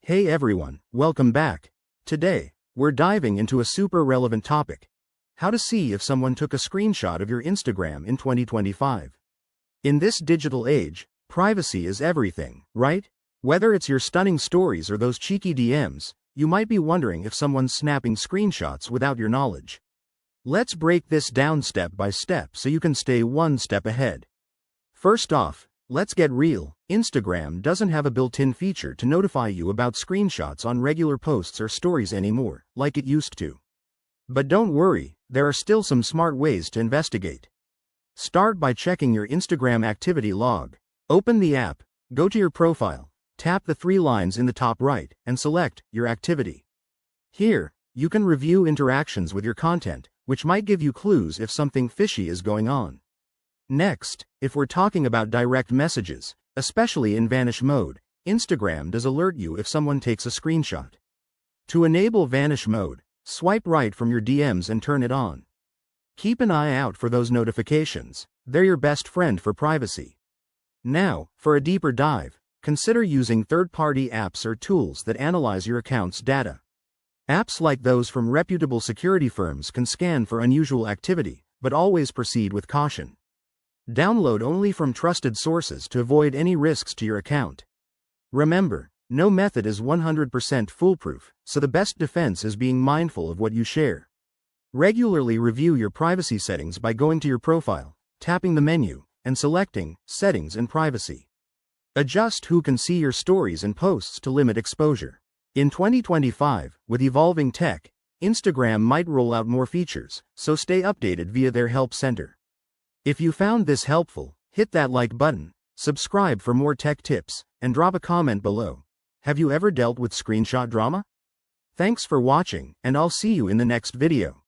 Hey everyone, welcome back. Today, we're diving into a super relevant topic: how to see if someone took a screenshot of your Instagram in 2025. In this digital age, privacy is everything, right? Whether it's your stunning stories or those cheeky DMs, you might be wondering if someone's snapping screenshots without your knowledge. Let's break this down step by step so you can stay one step ahead. First off, let's get real. Instagram doesn't have a built-in feature to notify you about screenshots on regular posts or stories anymore, like it used to. But don't worry, there are still some smart ways to investigate. Start by checking your Instagram activity log. Open the app, go to your profile, tap the three lines in the top right, and select your activity. Here, you can review interactions with your content, which might give you clues if something fishy is going on. Next, if we're talking about direct messages, especially in vanish mode, Instagram does alert you if someone takes a screenshot. To enable vanish mode, swipe right from your DMs and turn it on. Keep an eye out for those notifications, they're your best friend for privacy. Now, for a deeper dive, consider using third-party apps or tools that analyze your account's data. Apps like those from reputable security firms can scan for unusual activity, but always proceed with caution. Download only from trusted sources to avoid any risks to your account. Remember, no method is 100% foolproof, so the best defense is being mindful of what you share. Regularly review your privacy settings by going to your profile, tapping the menu, and selecting Settings and Privacy. Adjust who can see your stories and posts to limit exposure. In 2025, with evolving tech, Instagram might roll out more features, so stay updated via their help center. If you found this helpful, hit that like button, subscribe for more tech tips, and drop a comment below. Have you ever dealt with screenshot drama? Thanks for watching, and I'll see you in the next video.